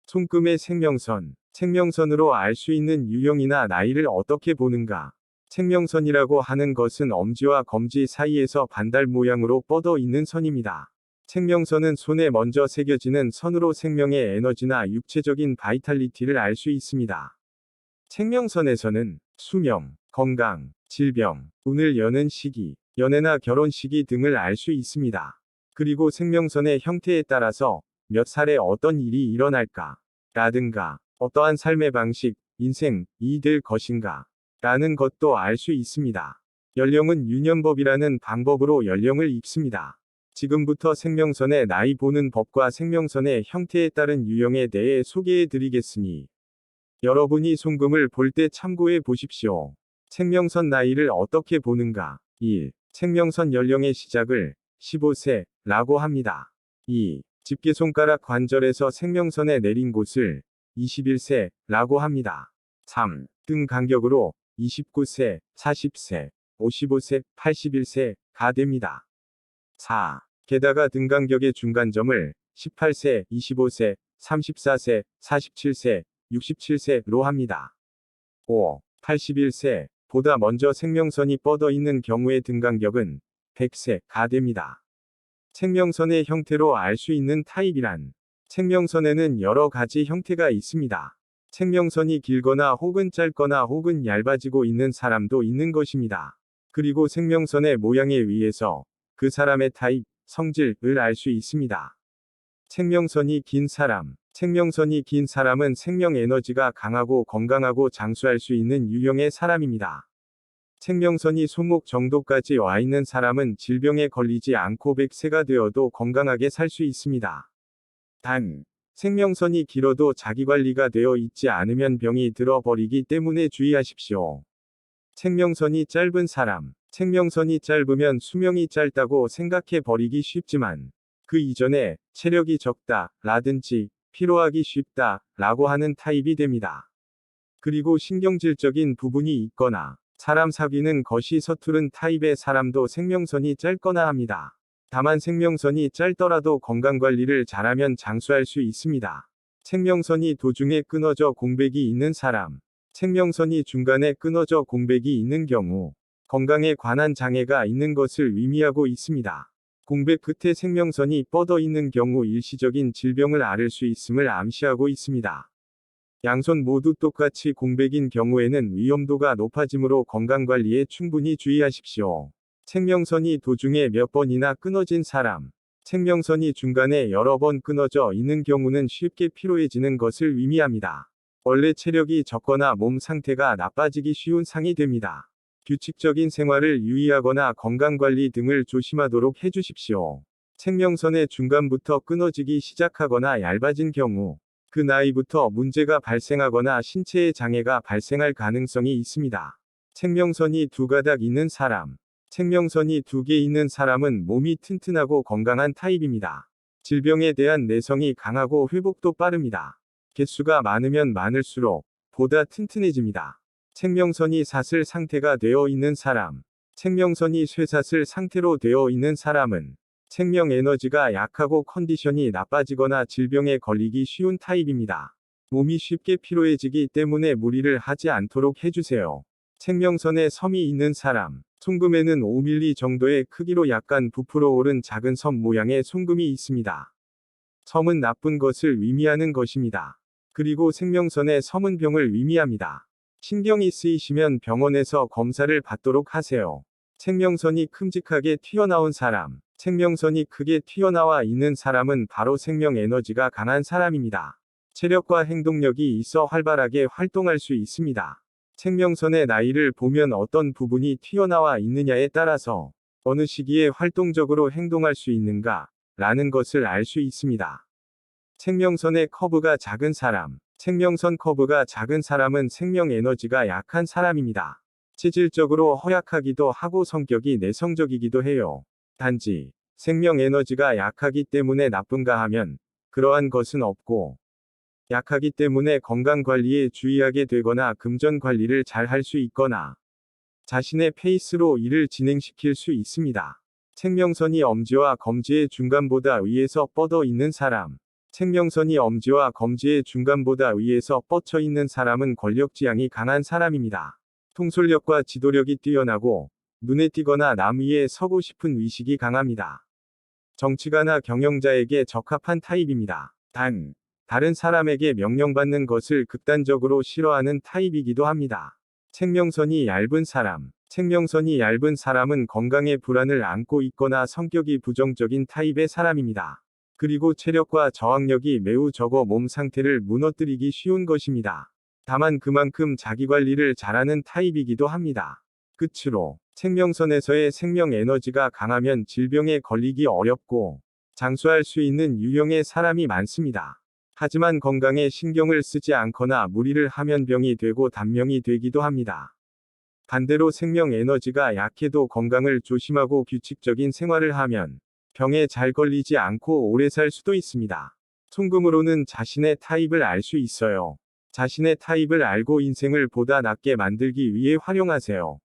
손금의 생명선. 생명선으로 알 수 있는 유형이나 나이를 어떻게 보는가? 생명선이라고 하는 것은 엄지와 검지 사이에서 반달 모양으로 뻗어 있는 선입니다. 생명선은 손에 먼저 새겨지는 선으로 생명의 에너지나 육체적인 바이탈리티를 알 수 있습니다. 생명선에서는 수명, 건강, 질병, 운을 여는 시기, 연애나 결혼 시기 등을 알 수 있습니다. 그리고 생명선의 형태에 따라서 몇 살에 어떤 일이 일어날까? 라든가 어떠한 삶의 방식, 인생이 될 것인가? 라는 것도 알 수 있습니다. 연령은 유년법이라는 방법으로 연령을 읽습니다. 지금부터 생명선의 나이 보는 법과 생명선의 형태에 따른 유형에 대해 소개해 드리겠으니 여러분이 손금을 볼 때 참고해 보십시오. 생명선 나이를 어떻게 보는가? 1. 생명선 연령의 시작을 15세라고 합니다. 2. 집게손가락 관절에서 생명선에 내린 곳을 21세라고 합니다. 3. 등 간격으로 29세, 40세, 55세, 81세가 됩니다. 4. 게다가 등 간격의 중간점을 18세, 25세, 34세, 47세, 67세로 합니다. 5. 81세 보다 먼저 생명선이 뻗어 있는 경우의 등 간격은 100세가 됩니다. 생명선의 형태로 알 수 있는 타입이란 생명선에는 여러 가지 형태가 있습니다. 생명선이 길거나 혹은 짧거나 혹은 얇아지고 있는 사람도 있는 것입니다. 그리고 생명선의 모양에 의해서 그 사람의 타입, 성질을 알 수 있습니다. 생명선이 긴 사람. 생명선이 긴 사람은 생명 에너지가 강하고 건강하고 장수할 수 있는 유형의 사람입니다. 생명선이 손목 정도까지 와 있는 사람은 질병에 걸리지 않고 100세가 되어도 건강하게 살 수 있습니다. 단, 생명선이 길어도 자기관리가 되어 있지 않으면 병이 들어버리기 때문에 주의하십시오. 생명선이 짧은 사람. 생명선이 짧으면 수명이 짧다고 생각해 버리기 쉽지만 그 이전에 체력이 적다 라든지 피로하기 쉽다 라고 하는 타입이 됩니다. 그리고 신경질적인 부분이 있거나 사람 사귀는 것이 서투른 타입의 사람도 생명선이 짧거나 합니다. 다만 생명선이 짧더라도 건강관리를 잘하면 장수할 수 있습니다. 생명선이 도중에 끊어져 공백이 있는 사람. 생명선이 중간에 끊어져 공백이 있는 경우 건강에 관한 장애가 있는 것을 의미하고 있습니다. 공백 끝에 생명선이 뻗어 있는 경우 일시적인 질병을 앓을 수 있음을 암시하고 있습니다. 양손 모두 똑같이 공백인 경우에는 위험도가 높아지므로 건강관리에 충분히 주의하십시오. 생명선이 도중에 몇 번이나 끊어진 사람. 생명선이 중간에 여러 번 끊어져 있는 경우는 쉽게 피로해지는 것을 의미합니다. 원래 체력이 적거나 몸 상태가 나빠지기 쉬운 상이 됩니다. 규칙적인 생활을 유의하거나 건강관리 등을 조심하도록 해주십시오. 생명선의 중간부터 끊어지기 시작하거나 얇아진 경우 그 나이부터 문제가 발생하거나 신체에 장애가 발생할 가능성이 있습니다. 생명선이 두 가닥 있는 사람. 생명선이 두 개 있는 사람은 몸이 튼튼하고 건강한 타입입니다. 질병에 대한 내성이 강하고 회복도 빠릅니다. 개수가 많으면 많을수록 보다 튼튼해집니다. 생명선이 사슬 상태가 되어 있는 사람. 생명선이 쇠사슬 상태로 되어 있는 사람은 생명 에너지가 약하고 컨디션이 나빠지거나 질병에 걸리기 쉬운 타입입니다. 몸이 쉽게 피로해지기 때문에 무리를 하지 않도록 해주세요. 생명선에 섬이 있는 사람. 손금에는 5mm 정도의 크기로 약간 부풀어 오른 작은 섬 모양의 손금이 있습니다. 섬은 나쁜 것을 의미하는 것입니다. 그리고 생명선의 섬은 병을 의미합니다. 신경이 쓰이시면 병원에서 검사를 받도록 하세요. 생명선이 큼직하게 튀어나온 사람. 생명선이 크게 튀어나와 있는 사람은 바로 생명 에너지가 강한 사람입니다. 체력과 행동력이 있어 활발하게 활동할 수 있습니다. 생명선의 나이를 보면 어떤 부분이 튀어나와 있느냐에 따라서 어느 시기에 활동적으로 행동할 수 있는가 라는 것을 알 수 있습니다. 생명선의 커브가 작은 사람. 생명선 커브가 작은 사람은 생명 에너지가 약한 사람입니다. 체질적으로 허약하기도 하고 성격이 내성적이기도 해요. 단지 생명 에너지가 약하기 때문에 나쁜가 하면 그러한 것은 없고 약하기 때문에 건강관리에 주의하게 되거나 금전관리를 잘 할 수 있거나 자신의 페이스로 일을 진행시킬 수 있습니다. 생명선이 엄지와 검지의 중간보다 위에서 뻗어 있는 사람. 생명선이 엄지와 검지의 중간보다 위에서 뻗쳐 있는 사람은 권력지향이 강한 사람입니다. 통솔력과 지도력이 뛰어나고 눈에 띄거나 남 위에 서고 싶은 의식이 강합니다. 정치가나 경영자에게 적합한 타입입니다. 다른 사람에게 명령받는 것을 극단적으로 싫어하는 타입이기도 합니다. 생명선이 얇은 사람. 생명선이 얇은 사람은 건강에 불안을 안고 있거나 성격이 부정적인 타입의 사람입니다. 그리고 체력과 저항력이 매우 적어 몸 상태를 무너뜨리기 쉬운 것입니다. 다만 그만큼 자기관리를 잘하는 타입이기도 합니다. 끝으로 생명선에서의 생명 에너지가 강하면 질병에 걸리기 어렵고 장수할 수 있는 유형의 사람이 많습니다. 하지만 건강에 신경을 쓰지 않거나 무리를 하면 병이 되고 단명이 되기도 합니다. 반대로 생명 에너지가 약해도 건강을 조심하고 규칙적인 생활을 하면 병에 잘 걸리지 않고 오래 살 수도 있습니다. 송금으로는 자신의 타입을 알 수 있어요. 자신의 타입을 알고 인생을 보다 낫게 만들기 위해 활용하세요.